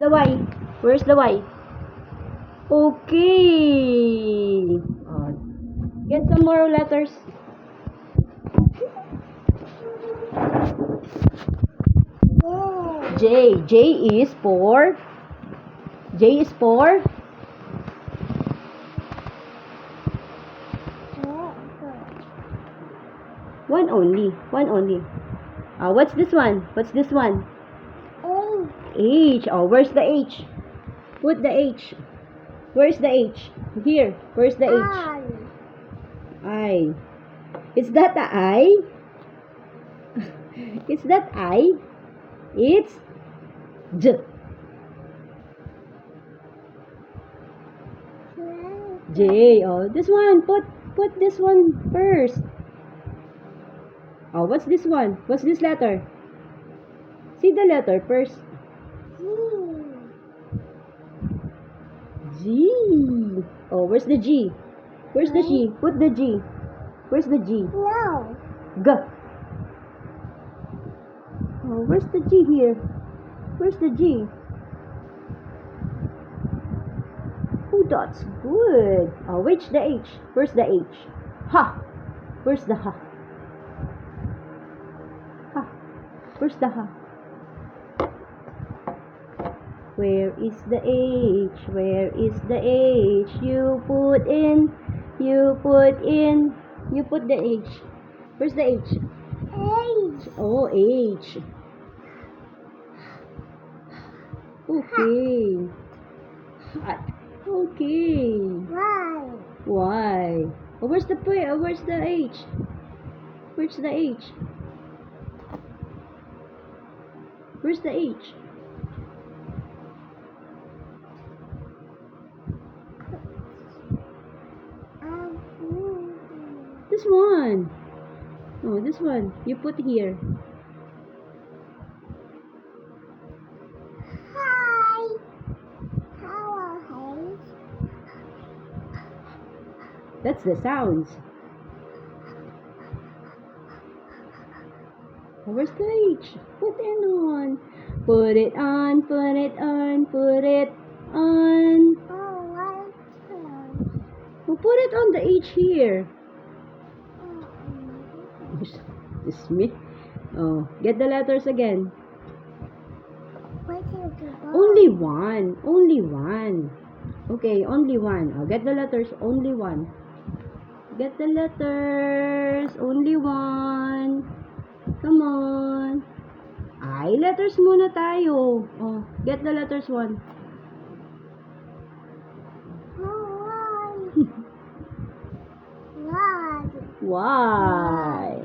The Y. Where's the Y? Okay. Get some more letters. J. J is for. J is for. One only. One only. What's this one? What's this one? H. Oh, where's the H? Put the H. Where's the H? Here. Where's the H? I. Is that the I? Is that I? It's J. J. Oh, this one. Put this one first. Oh, what's this one? What's this letter? See the letter first. G. Oh, where's the G? Where's the G? Put the G. Where's the G? No. G. Oh, where's the G here? Where's the G? Oh, that's good. Oh, where's the H? Where's the H? Ha. Where's the ha? Ha. Where's the ha? Where is the H? Where is the H? You put in. You put in. You put the H. Where's the H? H. Oh, H. Okay. Okay. Y. Why? Oh, where's the P? Oh, where's the H? Where's the H? Where's the H? This one. Oh, this one. You put here. Hi. Hello, That's the sounds. Oh, where's the H? Put it on. Put it on. Put it on. Put it on. Well, put it on the H here. It's me. Oh, get the letters again. Only one. Only one. Okay, only one. Oh, get the letters. Only one. Get the letters. Only one. Come on. Ay, letters muna tayo. Oh, get the letters one. Why?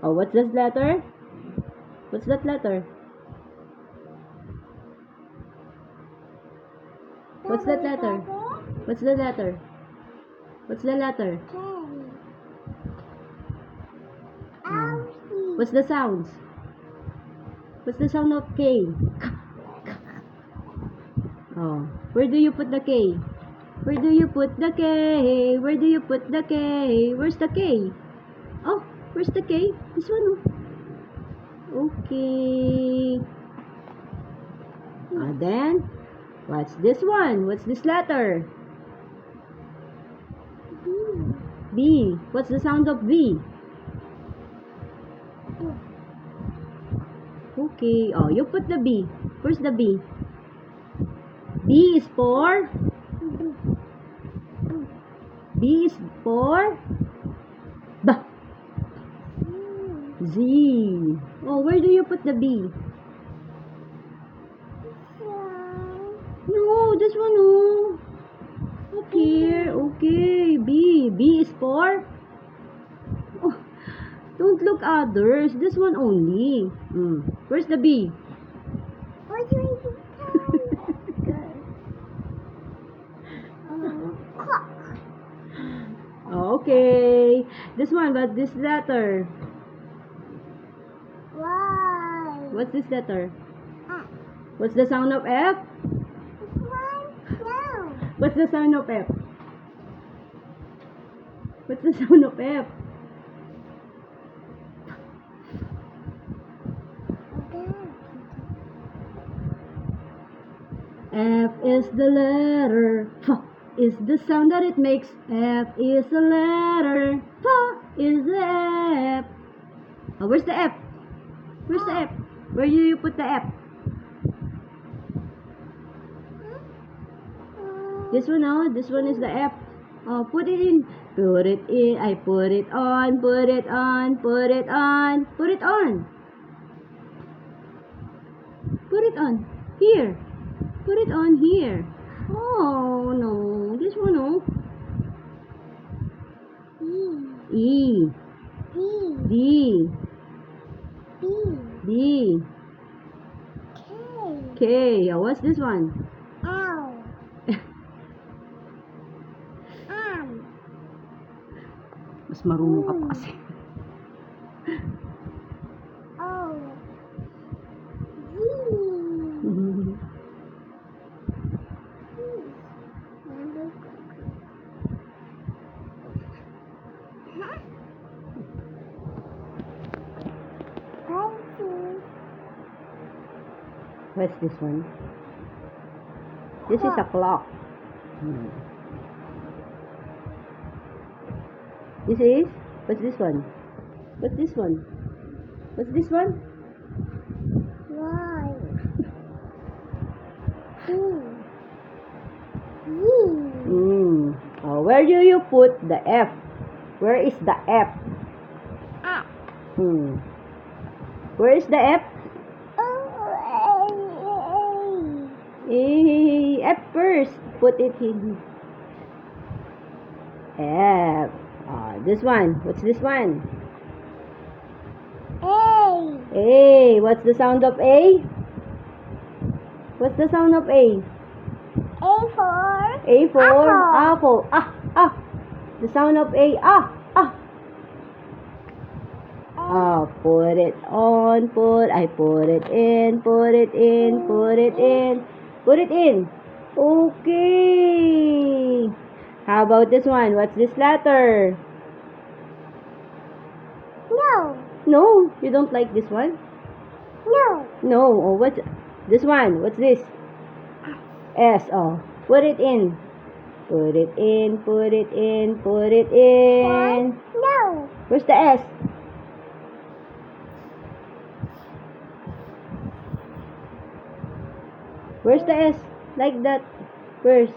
Oh, what's this letter? What's that letter? What's that letter? What's the letter? What's the letter? What's the sounds? What's the sound of K? Oh, where do you put the K? Where do you put the K? Where do you put the K? Where's the K? Oh, where's the K? This one. Oh. Okay. Then, what's this one? What's this letter? B. What's the sound of B? Okay. Oh, you put the B. Where's the B? B is for? B is for? B. Z. Oh, where do you put the B? No, this one, oh. Up here. Okay. B. B is for? Oh, don't look others. This one only. Where's the B? Okay. This one, but this letter. Why? What's this letter? What's the sound of F? What's the sound of F? What's the sound of F? F is the letter. F is the sound that it makes. F is the letter. F is the F. Oh, where's the F? Where's the F? Where do you put the F? This one, oh, this one is the F. Oh, put it in. Put it in. I put it on. Put it on. Put it on. Put it on. Put it on. Here. Put it on here. Oh, no. This one, oh. E. D. D. K. Oh, what's this one? Mas marunong ka pa kasi. What's this one? This is a clock. This is? What's this one? What's this one? What's this one? Oh, where do you put the F? Where is the F? Where is the F? F first. Put it in. F. This one. What's this one? A. What's the sound of A? What's the sound of A? A for apple. The sound of A. Put it on. I put it in. Put it in. Put it in. Put it in. Okay. How about this one? What's this letter? No, you don't like this one? No. Oh, what's this one? What's this? S. Oh, put it in. Put it in. Put it in. Put it in. Where's the S? Where's the S? Like that. Where's?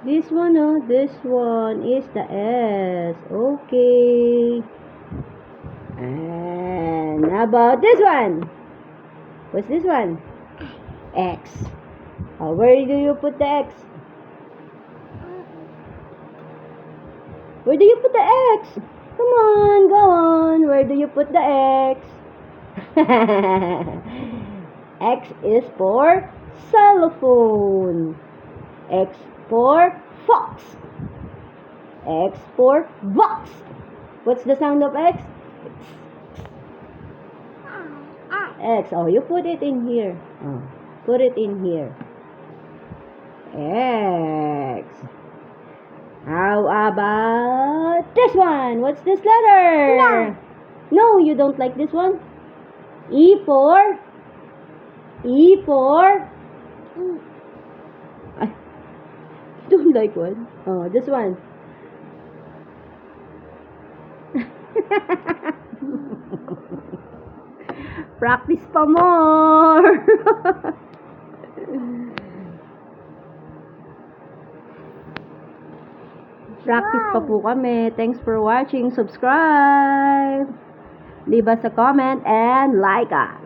This one, oh. This one is the S. Okay. And how about this one? What's this one? X. Where do you put the X? Where do you put the X? Come on, go on. Where do you put the X? X is for xylophone. X for fox. X for box. What's the sound of X? X. Oh, you put it in here. Put it in here. X. How about this one? What's this letter? No, you don't like this one? E for? I don't like one. Oh, this one. Practice pa more. Practice pa po kami. Thanks for watching. Subscribe. Leave us a comment and like us.